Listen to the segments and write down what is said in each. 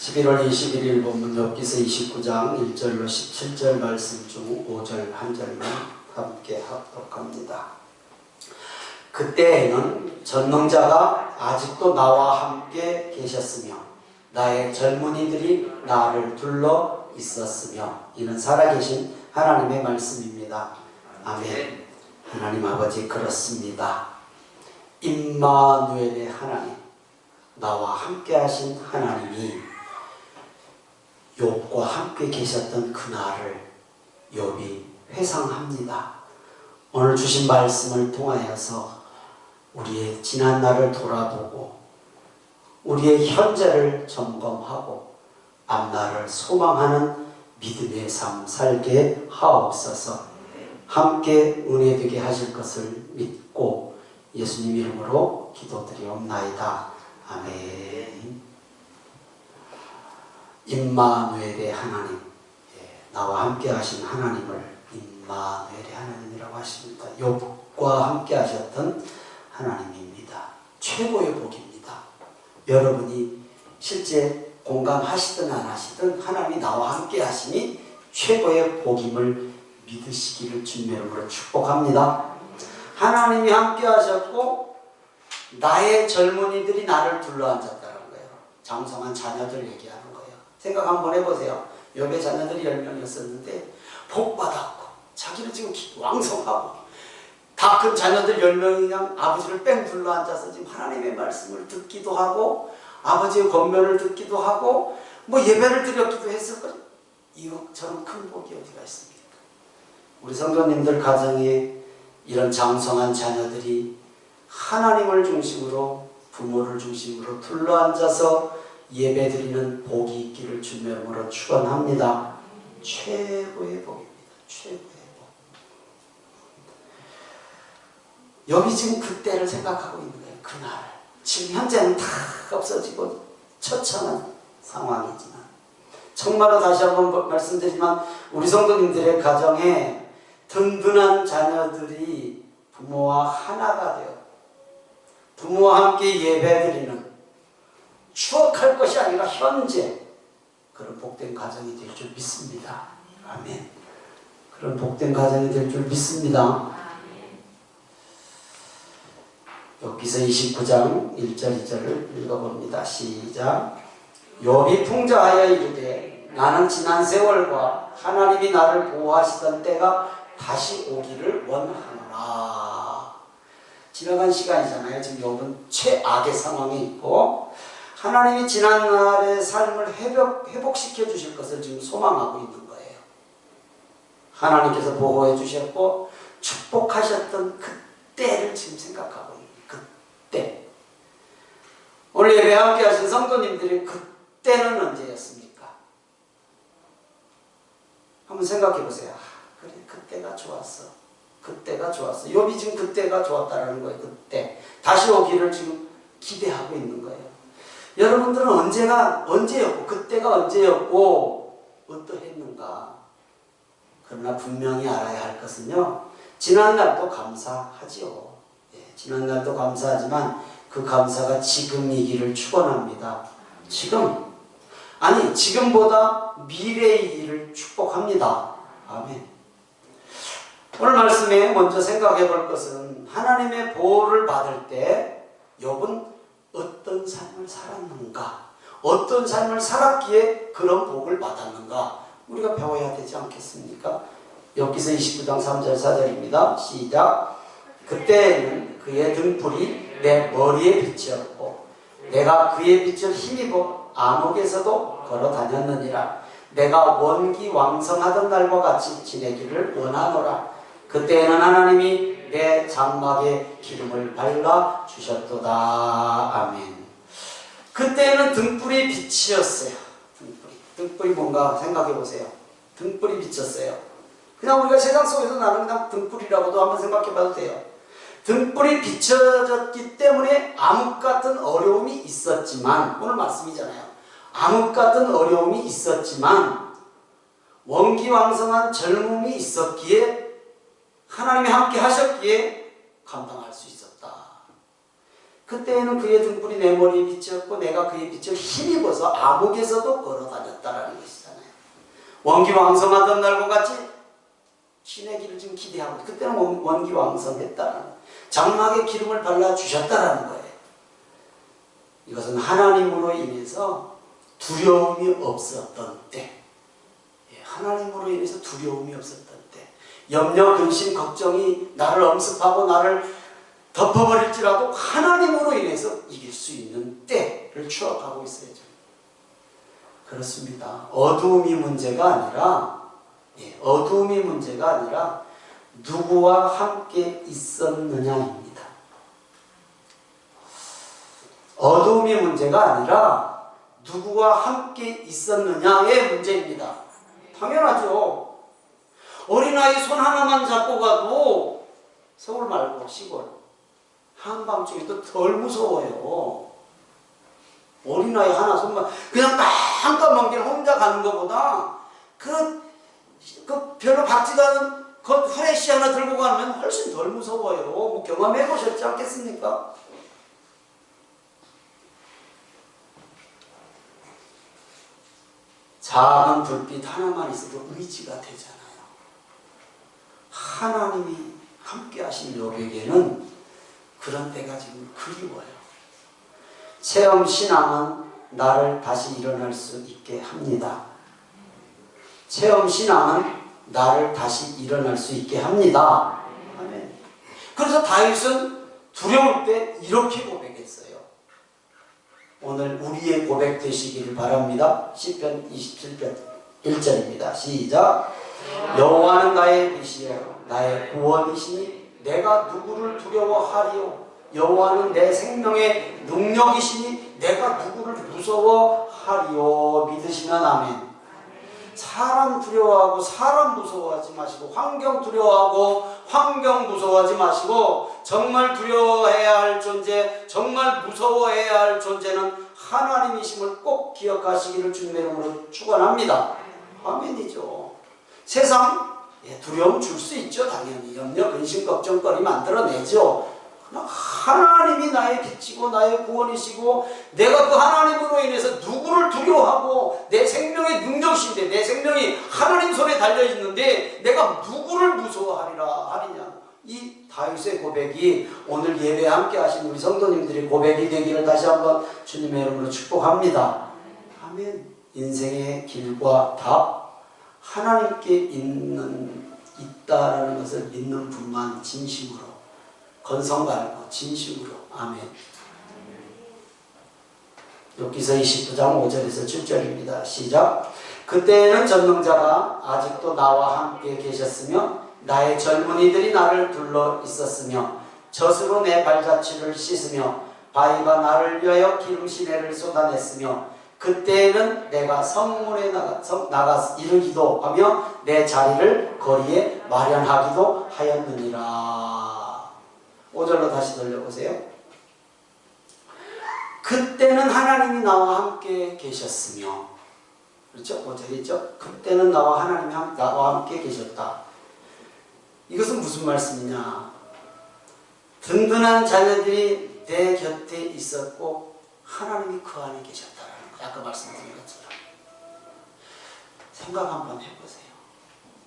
11월 21일 본문 욥기서 29장 1절로 17절 말씀 중 5절 한 절만 함께 합독합니다. 그때에는 전능자가 아직도 나와 함께 계셨으며 나의 젊은이들이 나를 둘러 있었으며. 이는 살아계신 하나님의 말씀입니다. 아멘. 하나님 아버지, 그렇습니다. 임마누엘의 하나님, 나와 함께 하신 하나님이 욥과 함께 계셨던 그날을 욥이 회상합니다. 오늘 주신 말씀을 통하여서 우리의 지난 날을 돌아보고 우리의 현재를 점검하고 앞날을 소망하는 믿음의 삶 살게 하옵소서. 함께 은혜되게 하실 것을 믿고 예수님 이름으로 기도드리옵나이다. 아멘. 임마누엘의 하나님, 나와 함께 하신 하나님을 임마누엘의 하나님이라고 하십니다. 욥과 함께 하셨던 하나님입니다. 최고의 복입니다. 여러분이 실제 공감하시든 안 하시든 하나님이 나와 함께 하시니 최고의 복임을 믿으시기를 주님의 이름으로 축복합니다. 하나님이 함께 하셨고 나의 젊은이들이 나를 둘러앉았다는 거예요. 장성한 자녀들 얘기하는 거예요. 생각 한번 해보세요. 욥의 자녀들이 10명이었었는데 복받았고 자기는 지금 왕성하고 다 큰 자녀들 10명이 그냥 아버지를 뺑 둘러앉아서 지금 하나님의 말씀을 듣기도 하고 아버지의 권면을 듣기도 하고 뭐 예배를 드렸기도 했을 거예요. 이것처럼 큰 복이 어디가 있습니까? 우리 성도님들 가정에 이런 장성한 자녀들이 하나님을 중심으로 부모를 중심으로 둘러앉아서 예배드리는 복이 있기를 주님의 이름으로 축원합니다. 최고의 복입니다. 최고의 복. 여기 지금 그때를 생각하고 있는 거예요. 그날. 지금 현재는 다 없어지고 처참한 상황이지만 정말로 다시 한번 말씀드리지만 우리 성도님들의 가정에 든든한 자녀들이 부모와 하나가 되어 부모와 함께 예배드리는 추억할 것이 아니라 현재 그런 복된 가정이 될 줄 믿습니다. 아멘. 그런 복된 가정이 될 줄 믿습니다. 욥기서 29장 1절 2절을 읽어봅니다. 시작. 욥이 풍자하여 이르되 나는 지난 세월과 하나님이 나를 보호하시던 때가 다시 오기를 원하노라. 지나간 시간이잖아요. 지금 욥은 최악의 상황에 있고 하나님이 지난날의 삶을 회복시켜 주실 것을 지금 소망하고 있는 거예요. 하나님께서 보호해 주셨고 축복하셨던 그때를 지금 생각하고 있는 그때. 오늘 예배 함께 하신 성도님들이 그때는 언제였습니까? 한번 생각해 보세요. 그래, 그때가 좋았어. 그때가 좋았어. 욥이 지금 그때가 좋았다는 거예요. 그때. 다시 오기를 지금 기대하고 있는 거예요. 여러분들은 언제였고 그때가 언제였고 어떠했는가. 그러나 분명히 알아야 할 것은요, 지난날도 감사하지요. 지난날도 감사하지만 그 감사가 지금이기를 축원합니다. 지금보다 미래이기를 축복합니다. 아멘. 오늘 말씀에 먼저 생각해 볼 것은 하나님의 보호를 받을 때 욥은 어떤 삶을 살았는가? 어떤 삶을 살았기에 그런 복을 받았는가? 우리가 배워야 되지 않겠습니까? 욥기서 29장 3절 4절입니다. 시작. 그때에는 그의 등불이 내 머리에 비치었고 내가 그의 빛을 힘입어 암흑에서도 걸어 다녔느니라. 내가 원기 왕성하던 날과 같이 지내기를 원하노라. 그때에는 하나님이 내 장막에 기름을 발라 주셨도다. 아멘. 그때는 등불이 빛이었어요. 등불이 뭔가 생각해 보세요. 등불이 비쳤어요. 그냥 우리가 세상 속에서 나는 그냥 등불이라고도 한번 생각해 봐도 돼요. 등불이 비춰졌기 때문에 암흑 같은 어려움이 있었지만, 오늘 말씀이잖아요. 암흑 같은 어려움이 있었지만 원기왕성한 젊음이 있었기에 하나님이 함께 하셨기에 감당할 수 있었다. 그때에는 그의 등불이 내 머리에 비쳤고 내가 그의 빛을 힘입어서 암흑에서도 걸어다녔다라는 것이잖아요. 원기왕성하던 날과 같이 신의 길을 지금 기대하고 그때는 원기왕성했다라는 장막에 기름을 발라주셨다라는 거예요. 이것은 하나님으로 인해서 두려움이 없었던 때, 하나님으로 인해서 두려움이 없었던 때, 염려, 근심, 걱정이 나를 엄습하고 나를 덮어버릴지라도 하나님으로 인해서 이길 수 있는 때를 추억하고 있어야죠. 그렇습니다. 어두움이 문제가 아니라 누구와 함께 있었느냐입니다. 어두움이 문제가 아니라 누구와 함께 있었느냐의 문제입니다. 당연하죠. 어린아이 손 하나만 잡고 가도 서울 말고 시골 한밤중에도 덜 무서워요. 어린아이 하나 손만 그냥 깜깜한 길 혼자 가는 것보다 그 별로 밝지도 않은 그 후레쉬 하나 들고 가면 훨씬 덜 무서워요. 뭐 경험해 보셨지 않겠습니까? 작은 불빛 하나만 있어도 의지가 되잖아요. 하나님이 함께 하신 욥에게는 그런 때가 지금 그리워요. 체험신앙은 나를 다시 일어날 수 있게 합니다. 체험신앙은 나를 다시 일어날 수 있게 합니다. 아멘. 그래서 다윗은 두려울 때 이렇게 고백했어요. 오늘 우리의 고백 되시기를 바랍니다. 시편 27편 1절입니다. 시작. 여호와는 나의 빛이요 나의 구원이시니 내가 누구를 두려워하리요. 여호와는 내 생명의 능력이시니 내가 누구를 무서워하리요. 믿으시면 아멘. 사람 두려워하고 사람 무서워하지 마시고 환경 두려워하고 환경 무서워하지 마시고 정말 두려워해야 할 존재, 정말 무서워해야 할 존재는 하나님이심을 꼭 기억하시기를 주님의 이름으로 축원합니다. 아멘이죠. 세상 두려움 줄 수 있죠. 당연히 염려, 근심, 걱정거리 만들어내죠. 하나님이 나의 빛이고 나의 구원이시고 내가 그 하나님으로 인해서 누구를 두려워하고 내 생명의 능력이신데 내 생명이 하나님 손에 달려있는데 내가 누구를 무서워하리냐. 이 다윗의 고백이 오늘 예배에 함께 하신 우리 성도님들의 고백이 되기를 다시 한번 주님의 이름으로 축복합니다. 아멘. 인생의 길과 답 하나님께 있다라는 것을 믿는 분만 진심으로 건성 말고 진심으로 아멘. 욥기서 29장 5절에서 7절입니다. 시작. 그때에는 전능자가 아직도 나와 함께 계셨으며 나의 젊은이들이 나를 둘러 있었으며 젖으로 내 발자취를 씻으며 바위가 나를 위하여 기름시내를 쏟아냈으며 그때에는 내가 성문에 나가 이르기도 하며 내 자리를 거리에 마련하기도 하였느니라. 5절로 다시 돌려보세요. 그때는 하나님이 나와 함께 계셨으며, 그렇죠? 5절이죠. 그때는 나와 함께 계셨다. 이것은 무슨 말씀이냐? 든든한 자녀들이 내 곁에 있었고 하나님이 그 안에 계셨다라는 거. 아까 말씀드린 것처럼 생각 한번 해보세요.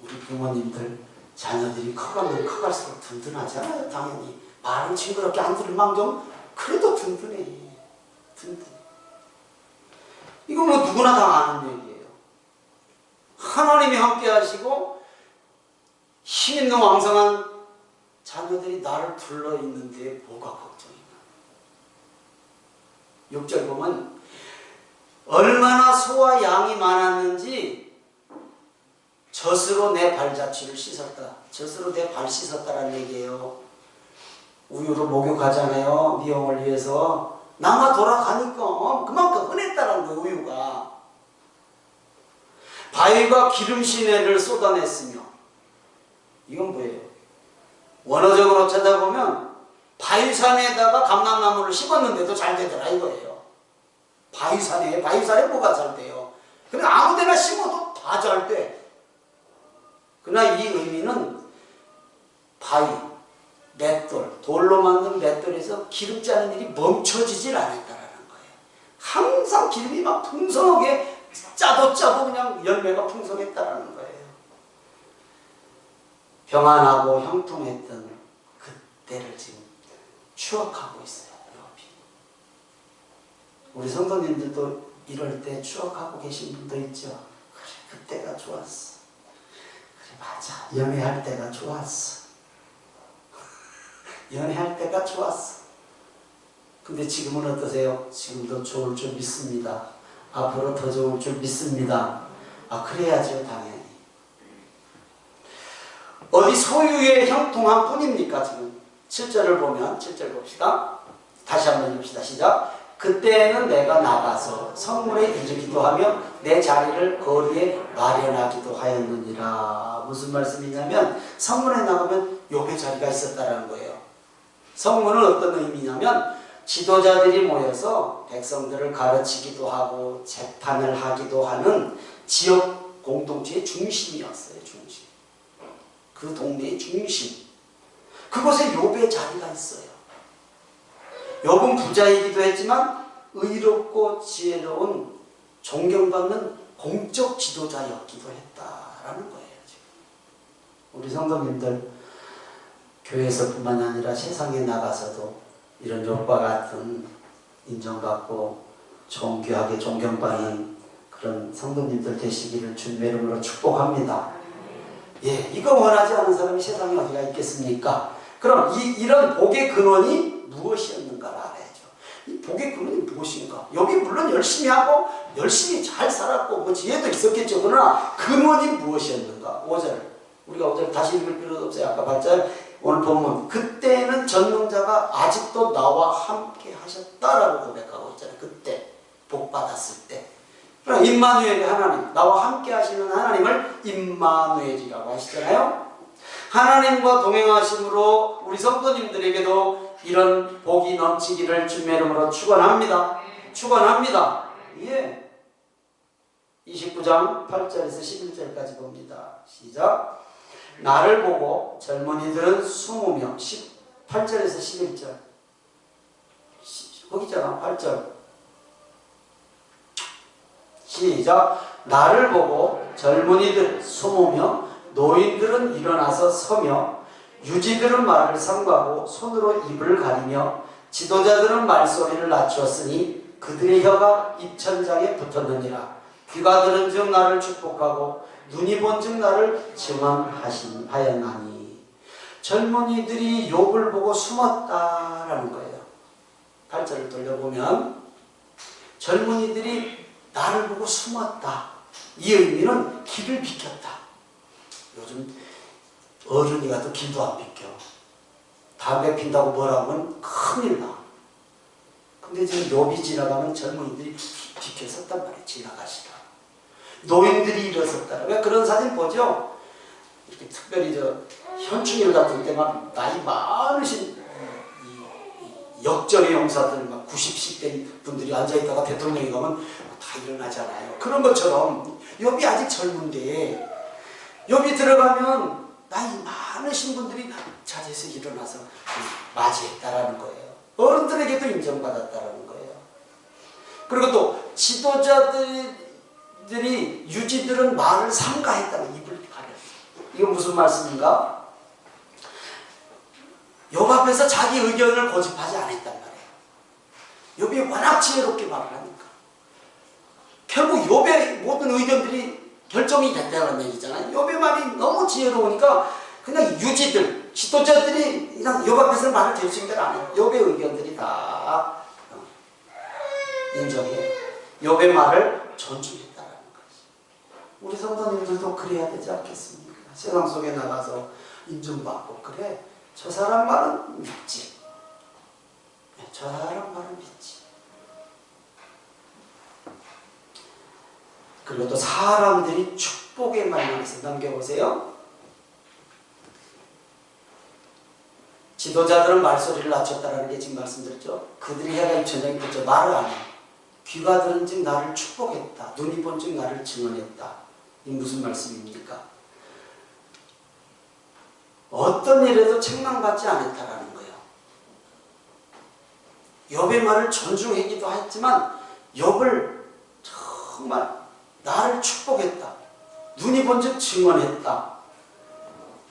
우리 부모님들 자녀들이 커가면 커갈수록 든든하잖아요. 당연히 말은 징그럽게 안 들을 망정 그래도 든든해. 이건 뭐 누구나 다 아는 얘기예요. 하나님이 함께 하시고 힘있는 왕성한 자녀들이 나를 둘러있는데 뭐가 걱정이냐. 6절 보면 얼마나 소와 양이 많았는지 젖으로 내 발자취를 씻었다. 젖으로 내 발 씻었다라는 얘기예요. 우유로 목욕하잖아요. 미용을 위해서. 나가 돌아가니까 그만큼 흔했다라는 거예요. 우유가. 바위가 기름시내를 쏟아냈으며 이건 뭐예요? 원어적으로 찾아보면 바위산에다가 감람나무를 심었는데도 잘 되더라 이거예요. 바위산에 뭐가 잘 돼요? 근데 아무데나 심어도 다 잘 돼. 그러나 이 의미는 바위, 맷돌, 돌로 만든 맷돌에서 기름 짜는 일이 멈춰지질 않았다라는 거예요. 항상 기름이 막 풍성하게 짜도 그냥 열매가 풍성했다라는 거예요. 평안하고 형통했던 그때를 지금 추억하고 있어요. 욥이. 우리 성도님들도 이럴 때 추억하고 계신 분도 있죠. 그래, 그때가 좋았어. 그래, 맞아. 연애할 때가 좋았어. 연애할 때가 좋았어. 근데 지금은 어떠세요? 지금도 좋을 줄 믿습니다. 앞으로 더 좋을 줄 믿습니다. 아, 그래야죠, 당연히. 어디 소유의 형통한 뿐입니까, 지금? 7절을 보면, 7절 봅시다. 다시 한번 읽읍시다. 시작. 그때는 내가 나가서 성문에 이르기도 하며 내 자리를 거리에 마련하기도 하였느니라. 무슨 말씀이냐면, 성문에 나가면 욥의 자리가 있었다는 거예요. 성문은 어떤 의미냐면, 지도자들이 모여서 백성들을 가르치기도 하고 재판을 하기도 하는 지역 공동체의 중심이었어요. 중심. 그 동네의 중심. 그곳에 욥의 자리가 있어요. 욥은 부자이기도 했지만 의롭고 지혜로운 존경받는 공적 지도자였기도 했다라는 거예요. 지금. 우리 성도님들 교회에서뿐만 아니라 세상에 나가서도 이런 욥과 같은 인정받고 존귀하게 존경받는 그런 성도님들 되시기를 주님의 이름으로 축복합니다. 예, 이거 원하지 않은 사람이 세상에 어디가 있겠습니까? 그럼 이런 복의 근원이 무엇이었는가를 알아야죠. 이 복의 근원이 무엇인가? 여기 물론 열심히 하고 열심히 잘 살았고 뭐 지혜도 있었겠죠. 그러나 근원이 무엇이었는가? 5절. 우리가 5절 다시 읽을 필요도 없어요. 아까 8절. 오늘 본문. 그때는 전능자가 아직도 나와 함께 하셨다라고 고백하고 있잖아요. 그때 복 받았을 때. 그럼 임마누엘이 하나님, 나와 함께 하시는 하나님을 임마누엘이라고 하시잖아요. 하나님과 동행하심으로 우리 성도님들에게도 이런 복이 넘치기를 주님의 이름으로 축원합니다. 축원합니다. 예. 29장 8절에서 11절까지 봅니다. 시작. 나를 보고 젊은이들은 20명. 8절에서 11절. 거기 있잖아. 8절. 시작. 나를 보고 젊은이들 20명, 노인들은 일어나서 서며 유지들은 말을 삼가고 손으로 입을 가리며 지도자들은 말소리를 낮추었으니 그들의 혀가 입천장에 붙었느니라. 귀가 들은 즉 나를 축복하고 눈이 본 즉 나를 증언하였나니. 젊은이들이 욥을 보고 숨었다라는 거예요. 8절을 돌려보면 젊은이들이 나를 보고 숨었다. 이 의미는 길을 비켰다. 요즘 어른이 가도 길도 안 비켜. 담배 핀다고 뭐라고 하면 큰일 나. 근데 지금 욥이 지나가면 젊은이들이 비켜섰단 말이에요. 지나가시라. 노인들이 일어섰다. 왜 그런 사진 보죠? 이렇게 특별히 현충일 같은 때만 나이 많으신 역전의 용사들 막 90씩 된 분들이 앉아있다가 대통령이 가면 다 일어나잖아요. 그런 것처럼 욥이 아직 젊은데 욥이 들어가면 나이 많으신 분들이 자리에서 일어나서 맞이했다라는 거예요. 어른들에게도 인정받았다라는 거예요. 그리고 또 지도자들이 유지들은 말을 삼가했다는 입을 가렸어요. 이거 무슨 말씀인가? 욥 앞에서 자기 의견을 고집하지 않았단 말이에요. 욥이 워낙 지혜롭게 말을 하니까. 결국 욥의 모든 의견들이 결정이 됐다는 얘기잖아요. 욥의 말이 너무 지혜로우니까 그냥 유지들, 지도자들이 그냥 욥 앞에서 말을 대충대로 안 해요. 욥의 의견들이 다 인정해요. 욥의 말을 존중했다는 거지. 우리 성도님들도 그래야 되지 않겠습니까? 세상 속에 나가서 인정받고 그래. 저 사람 말은 믿지. 저 사람 말은 믿지. 그리고 또 사람들이 축복의 말씀에서 넘겨보세요. 지도자들은 말소리를 낮췄다는 게 지금 말씀드렸죠. 그들이 혀가 입천장에 붙죠. 말을 안 해. 귀가 들은 즉 나를 축복했다. 눈이 본 즉 나를 증언했다. 이 무슨 말씀입니까? 어떤 일에도 책망받지 않았다라는 거예요. 욥의 말을 존중하기도 했지만 욥을 정말 나를 축복했다, 눈이 본즉 증언했다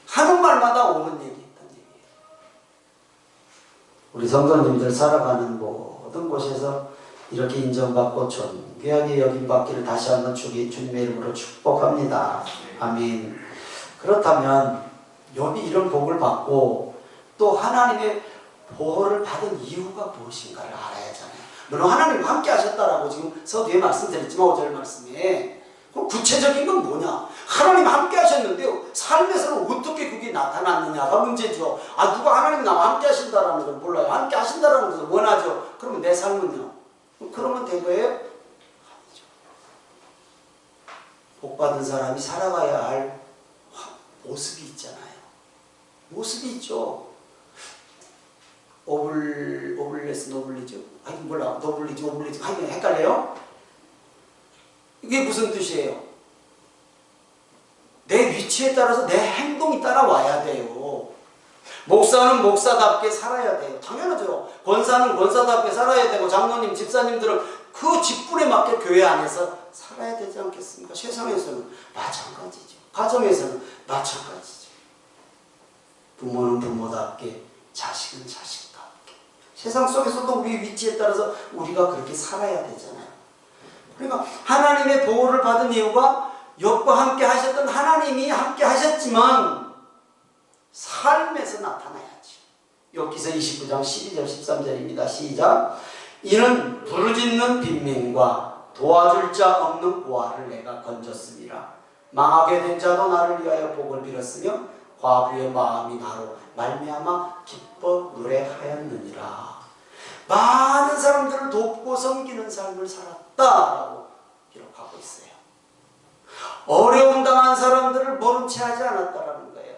하는 말마다 옳은 얘기했단 얘기예요. 우리 성도님들 살아가는 모든 곳에서 이렇게 인정받고 존귀하게 여김받기를 다시 한번 주님의 이름으로 축복합니다. 아멘. 그렇다면 욥이 이런 복을 받고 또 하나님의 보호를 받은 이유가 무엇인가를 알아야 하잖아요. 물론 하나님과 함께 하셨다라고 지금 서두에 말씀드렸지만 5절 말씀에 그럼 구체적인 건 뭐냐? 하나님 함께 하셨는데요, 삶에서는 어떻게 그게 나타났느냐가 문제죠. 누가 하나님 나와 함께 하신다라는 걸 몰라요. 함께 하신다라는 것을 원하죠. 그러면 내 삶은요? 그러면 된 거예요? 아니죠. 복받은 사람이 살아가야 할 모습이 있잖아요. 모습이 있죠. 오블레스 노블리죠? 몰라. 노블리죠, 오블리죠. 헷갈려요? 이게 무슨 뜻이에요? 내 위치에 따라서 내 행동이 따라와야 돼요. 목사는 목사답게 살아야 돼요. 당연하죠. 권사는 권사답게 살아야 되고, 장로님, 집사님들은 그 직분에 맞게 교회 안에서 살아야 되지 않겠습니까? 세상에서는 마찬가지죠. 가정에서는 마찬가지죠. 부모는 부모답게, 자식은 자식답게. 세상 속에서도 우리 위치에 따라서 우리가 그렇게 살아야 되잖아요. 그러니까 하나님의 보호를 받은 이유가 욥과 함께 하셨던 하나님이 함께 하셨지만 삶에서 나타나야지. 욥기서 29장 12절 13절입니다. 시작. 이는 부르짖는 빈민과 도와줄 자 없는 고아를 내가 건졌음이라. 망하게 된 자도 나를 위하여 복을 빌었으며 과부의 마음이 나로 말미암아 기뻐 노래하였느니라. 많은 사람들을 돕고 섬기는 삶을 살았다라고 기록하고 있어요. 어려움 당한 사람들을 모른 채 하지 않았다라는 거예요.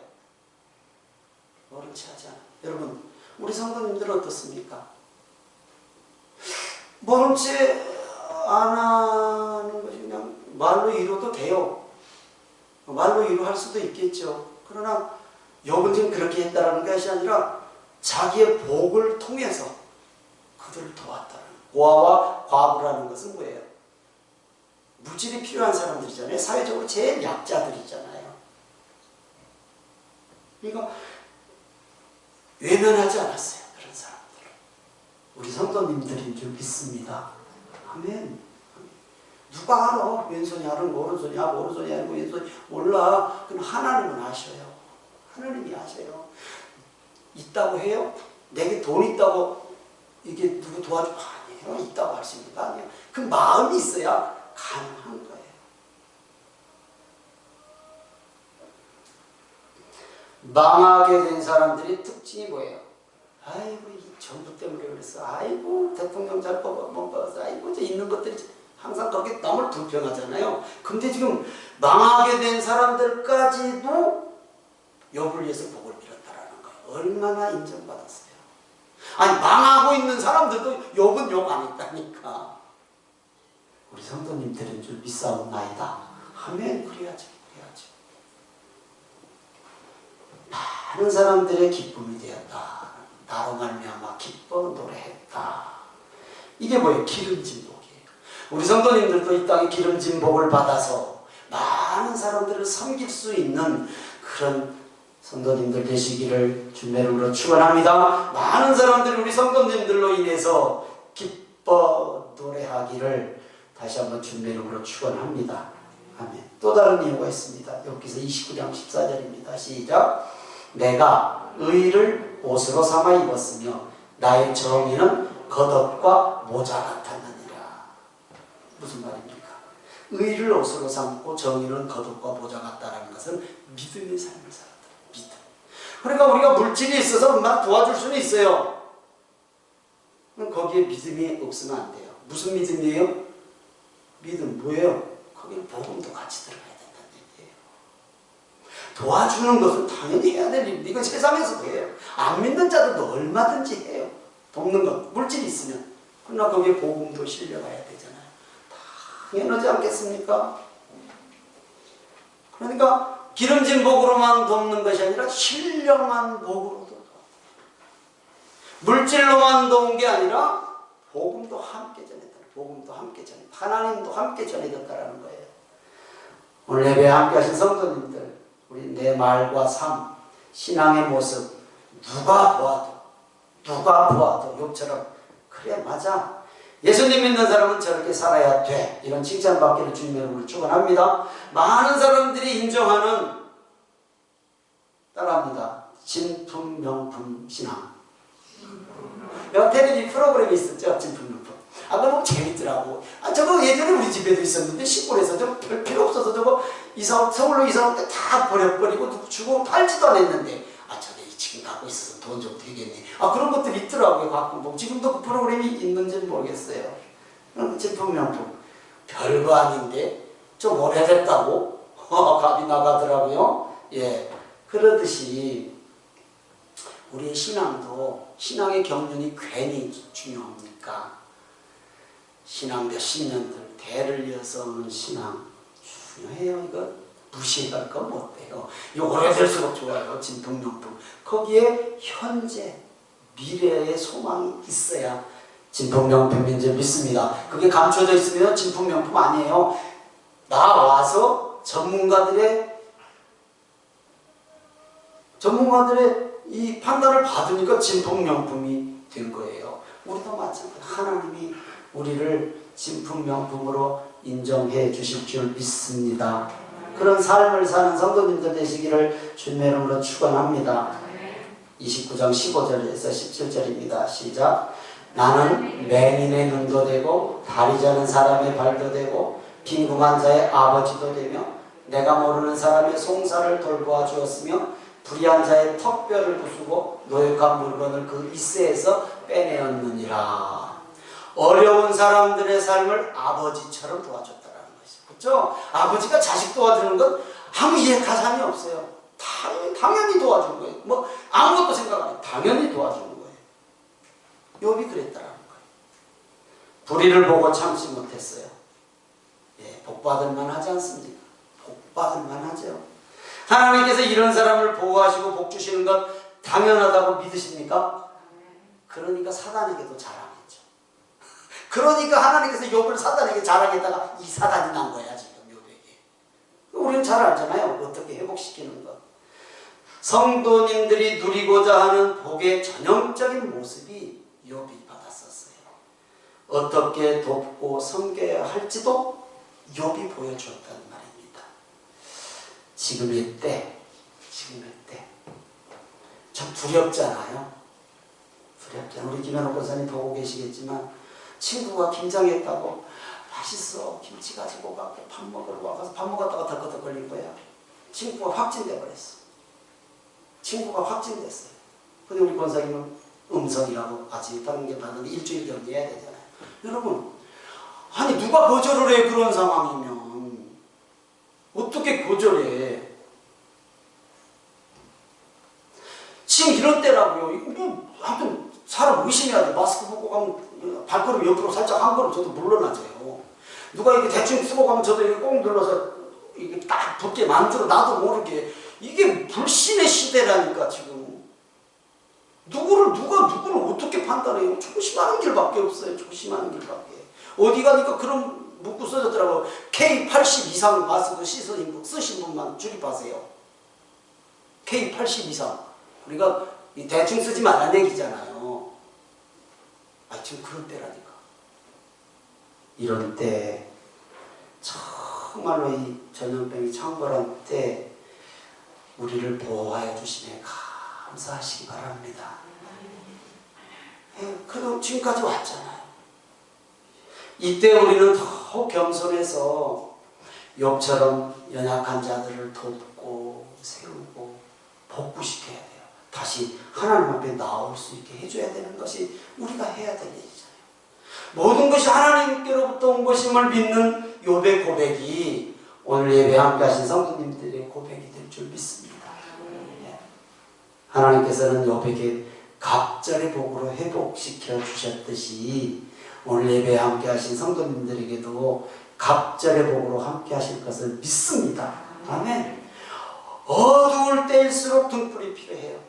모른 채 하지 않아. 여러분, 우리 성도님들은 어떻습니까? 모른 채 안 하는 것이 그냥 말로 이루어도 돼요. 말로 이루할 수도 있겠죠. 그러나 욥은 지금 그렇게 했다라는 것이 아니라 자기의 복을 통해서 그들을 도왔다는. 고아와 과부라는 것은 뭐예요? 물질이 필요한 사람들이잖아요. 사회적으로 제일 약자들이잖아요. 그러니까 외면하지 않았어요. 그런 사람들을. 우리 성도님들인 줄 믿습니다. 아멘. 누가 알아? 왼손이 아는 오른손이 알고 오른손이 알고 왼손이 몰라. 그럼 하나님은 아셔요. 하나님이 아셔요. 있다고 해요? 내게 돈 있다고 이게 누구 도와주고 아니에요. 있다고 할 수 있는 거 아니에요. 그 마음이 있어야 가능한 거예요. 망하게 된 사람들의 특징이 뭐예요? 아이고 이 정부 때문에 그랬어. 아이고 대통령 잘 뽑았어. 아이고 저 있는 것들이 항상 그렇게 남을 불평하잖아요. 근데 지금 망하게 된 사람들까지도 욥을 위해서 복을 빌었다라는 거예요. 얼마나 인정받았어요. 아니 망하고 있는 사람들도 욥은 욥 안 했다니까. 우리 성도님들은 줄 믿사옵나이다. 아멘. 그래야죠. 그래야죠. 많은 사람들의 기쁨이 되었다. 나로 말미암아 기뻐 노래했다. 이게 뭐예요? 기름진 복이에요. 우리 성도님들도 이 땅에 기름진 복을 받아서 많은 사람들을 섬길 수 있는 그런 성도님들 되시기를 주님의 이름으로 축원합니다. 많은 사람들이 우리 성도님들로 인해서 기뻐 노래하기를 다시 한번 주님의 이름으로 축원합니다. 아멘. 또 다른 이유가 있습니다. 욥기서 29장 14절입니다. 시작. 내가 의를 옷으로 삼아 입었으며 나의 정의는 겉옷과 모자 같았느니라. 무슨 말입니까? 의를 옷으로 삼고 정의는 겉옷과 모자 같다라는 것은 믿음의 삶을 살았다. 믿음. 그러니까 우리가 물질이 있어서 막 도와줄 수는 있어요. 거기에 믿음이 없으면 안 돼요. 무슨 믿음이에요? 믿음 뭐예요? 거기는 복음도 같이 들어가야 된다는 얘기예요. 도와주는 것은 당연히 해야 될 일인데 이건 세상에서도 해요. 안 믿는 자들도 얼마든지 해요. 돕는 것, 물질이 있으면. 그러나 거기에 복음도 실려가야 되잖아요. 당연하지 않겠습니까? 그러니까 기름진 복으로만 돕는 것이 아니라 신령한 복으로도 도와요. 물질로만 도운 게 아니라 복음도 함께 전했다. 복음도 함께 전했다. 하나님도 함께 전해졌다라는 거예요. 오늘 예배에 함께 하신 성도님들, 우리 내 말과 삶, 신앙의 모습, 누가 보아도 욥처럼 그래 맞아. 예수님 믿는 사람은 저렇게 살아야 돼. 이런 칭찬받기를 주님의 이름으로 축원합니다. 많은 사람들이 인정하는, 따라합니다, 진품명품 신앙. 텔레비 프로그램이 있었죠. 진품명품. 그거 너무 재밌더라고. 저거 예전에 우리 집에도 있었는데 시골에서 저거 별 필요 없어서 저거 서울로 이사 올 때 다 버려버리고 누구 주고 팔지도 않았는데 저게 지금 갖고 있어서 돈 좀 되겠네. 그런 것들이 있더라고요. 가끔 보면. 지금도 그 프로그램이 있는지는 모르겠어요. 진품명품. 별거 아닌데 좀 오래됐다고 갑이 나가더라고요. 예. 그러듯이 우리의 신앙도, 신앙의 경륜이 괜히 중요합니까? 신앙 몇십 년들 대를 이어서 오는 신앙 중요해요. 이거 무시할 건 못돼요. 이거 오래될수록 좋아요. 진품명품. 거기에 현재 미래의 소망이 있어야 진품명품인 줄 믿습니다. 그게 감춰져 있으면 진품명품 아니에요. 나와서 전문가들의 이 판단을 받으니까 진품명품이 된 거예요. 우리도 마찬가지. 하나님이 우리를 진품명품으로 인정해 주실 줄 믿습니다. 그런 삶을 사는 성도님들 되시기를 주님의 이름으로 축원합니다. 29장 15절에서 17절입니다. 시작. 나는 맹인의 눈도 되고 다리 저는 사람의 발도 되고 빈궁한 자의 아버지도 되며 내가 모르는 사람의 송사를 돌보아 주었으며 불의한 자의 턱뼈를 부수고 노역한 물건을 그 이세에서 빼내었느니라. 어려운 사람들의 삶을 아버지처럼 도와줬다라는 것이죠. 그렇죠? 아버지가 자식 도와주는 건 아무 이해가삼이 없어요. 당연히 도와주는 거예요. 뭐 아무것도 생각 안 해요. 당연히 도와주는 거예요. 욥이 그랬다라는 거예요. 불의를 보고 참지 못했어요. 예, 복받을 만하지 않습니까? 복받을 만하죠. 하나님께서 이런 사람을 보호하시고 복 주시는 것 당연하다고 믿으십니까? 그러니까 사단에게도 자랑했죠. 그러니까 하나님께서 욥을 사단에게 자랑했다가 이 사단이 난 거야 지금 욥에게. 우리는 잘 알잖아요. 어떻게 회복시키는 것. 성도님들이 누리고자 하는 복의 전형적인 모습이 욥이 받았었어요. 어떻게 돕고 섬겨야 할지도 욥이 보여주었다는 말입니다. 지금의 때 참 두렵잖아요. 우리 김현옥 권사님 보고 계시겠지만 친구가 김장했다고 맛있어 김치 가지고 가고 밥 먹으러 와서 밥 먹었다가 덜컥 걸린 거야. 친구가 확진돼 버렸어. 친구가 확진됐어요. 근데 우리 권사님은 음성이라고 아직 다른 게 받는데 일주일 격리해야 되잖아요. 여러분, 아니 누가 거절을 해? 그런 상황이면 어떻게 거절해? 지금 이런 때라고요. 이거 하여튼 사람 의심해야 돼. 마스크 벗고 가면 발걸음 옆으로 살짝 한 걸음 저도 물러나져요. 누가 이렇게 대충 쓰고 가면 저도 이렇게 꼭 눌러서 이게 딱 붙게 만들어 나도 모르게. 이게 불신의 시대라니까 지금. 누가 누구를 어떻게 판단해요? 조심하는 길밖에 없어요. 조심하는 길밖에. 어디 가니까 그런 문구 써졌더라고. K80 이상 마스크 쓰신 분만 출입하세요. K80 이상. 우리가 대충 쓰지 말라는 얘기잖아요. 지금 그런 때라니까. 이런 때 정말로 이 전염병이 창궐한 때 우리를 보호하여 주시네 감사하시기 바랍니다. 그래도 지금까지 왔잖아요. 이때 우리는 더욱 겸손해서 욥처럼 연약한 자들을 돕고 세우고 복구시켜야 돼요. 다시 하나님 앞에 나올 수 있게 해줘야 되는 것이 우리가 해야 될 일이잖아요. 모든 것이 하나님께로부터 온 것임을 믿는 욥의 고백이 오늘 예배 함께 하신 성도님들의 고백이 될 줄 믿습니다. 하나님께서는 욥에게 갑절의 복으로 회복시켜 주셨듯이 오늘 예배에 함께 하신 성도님들에게도 갑절의 복으로 함께 하실 것을 믿습니다. 아멘. 어두울 때일수록 등불이 필요해요.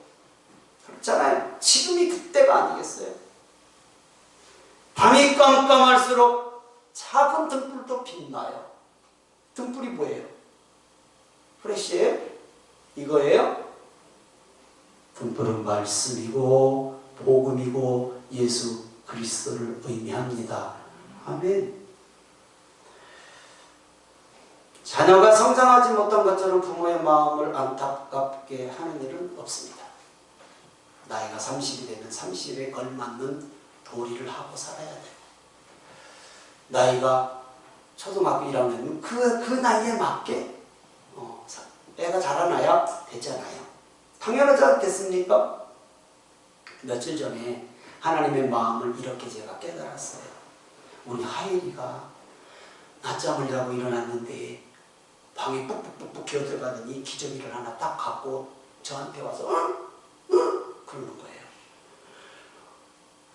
그렇잖아요. 지금이 그때가 아니겠어요? 밤이 깜깜할수록 작은 등불도 빛나요. 등불이 뭐예요? 프레시예요? 이거예요? 등불은 말씀이고 복음이고 예수 그리스도를 의미합니다. 아멘. 자녀가 성장하지 못한 것처럼 부모의 마음을 안타깝게 하는 일은 없습니다. 나이가 30이 되면 30에 걸맞는 도리를 하고 살아야 돼요. 나이가 초등학교 1학년이면 그 나이에 맞게 애가 자라나야 되잖아요. 당연하지 않겠습니까? 며칠 전에 하나님의 마음을 이렇게 제가 깨달았어요. 우리 하율이가 낮잠을 자고 일어났는데 방에 뿍뿍뿍 기어들어가더니 기저귀를 하나 딱 갖고 저한테 와서 그러는 거예요.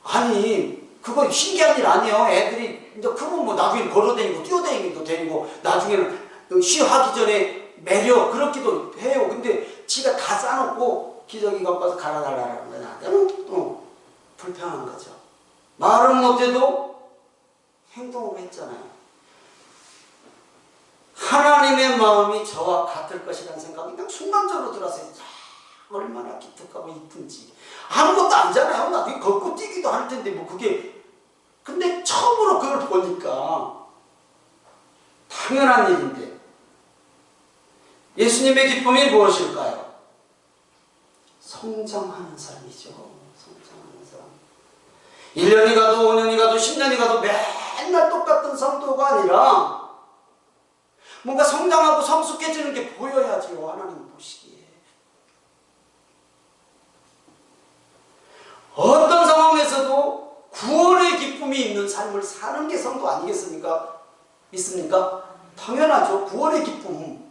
아니 그거 신기한 일 아니에요. 애들이 이제 크면 뭐 나중에 걸어다니고 뛰어다니기도 되고 나중에는 쉬하기 전에 매려 그렇기도 해요. 근데 지가 다 싸놓고 기저귀 갖고 와서 갈아달라는 거야. 나한테는 불편한 거죠. 말은 못해도 행동을 했잖아요. 하나님의 마음이 저와 같을 것이라는 생각이 그냥 순간적으로 들었어요. 얼마나 기특하고 이쁜지. 아무것도 아니잖아요. 나중에 걷고 뛰기도 할 텐데 뭐 그게. 근데 처음으로 그걸 보니까 당연한 일인데 예수님의 기쁨이 무엇일까요? 성장하는 삶이죠. 성장하는 삶. 1년이 가도 5년이 가도 10년이 가도 맨날 똑같은 성도가 아니라 뭔가 성장하고 성숙해지는 게 보여야지요. 하나님 보시기에. 어떤 상황에서도 구원의 기쁨이 있는 삶을 사는 게 성도 아니겠습니까? 있습니까? 당연하죠. 구원의 기쁨.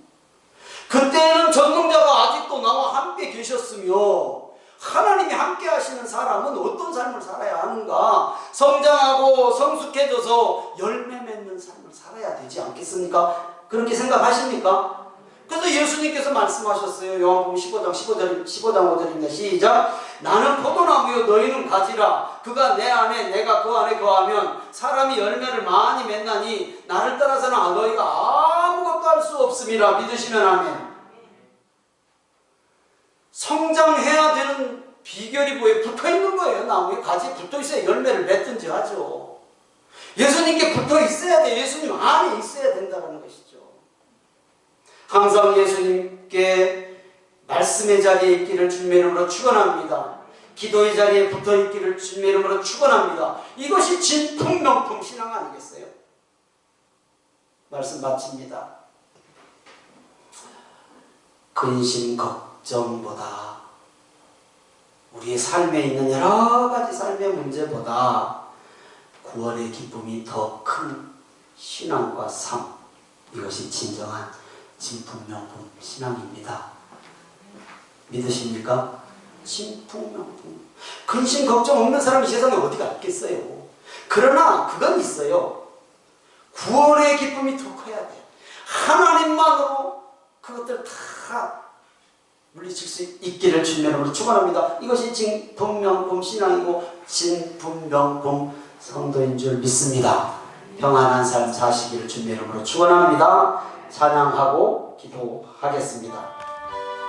그때는 전능자가 아직도 나와 함께 계셨으며 하나님이 함께 하시는 사람은 어떤 삶을 살아야 하는가? 성장하고 성숙해져서 열매 맺는 삶을 살아야 되지 않겠습니까? 그렇게 생각하십니까? 그래서 예수님께서 말씀하셨어요. 요한복음 15장 5절입니다. 시작. 나는 포도나무요 너희는 가지라. 그가 내 안에 내가 그 안에 거하면 사람이 열매를 많이 맺나니 나를 따라서는 너희가 아무것도 할 수 없음이라. 믿으시면 아멘. 성장해야 되는 비결이 뭐예요? 붙어있는 거예요. 나무에 가지에 붙어있어야 열매를 맺든지 하죠. 예수님께 붙어있어야 돼. 예수님 안에 있어야 된다는 것이죠. 항상 예수님께 말씀의 자리에 있기를 주님의 이름으로 축원합니다. 기도의 자리에 붙어있기를 주님의 이름으로 축원합니다. 이것이 진품명품 신앙 아니겠어요? 말씀 마칩니다. 근심 걱정보다 우리의 삶에 있는 여러 가지 삶의 문제보다 구원의 기쁨이 더 큰 신앙과 삶, 이것이 진정한 진품명품 신앙입니다. 믿으십니까? 진품명품. 근심 걱정 없는 사람이 세상에 어디가 있겠어요. 그러나 그건 있어요. 구원의 기쁨이 더 커야 돼요. 하나님만으로 그것들 다 물리칠 수 있기를 주님의 이름으로 축원합니다. 이것이 진품명품 신앙이고 진품명품 성도인 줄 믿습니다. 평안한 삶 사시기를 주님의 이름으로 축원합니다. 찬양하고 기도하겠습니다.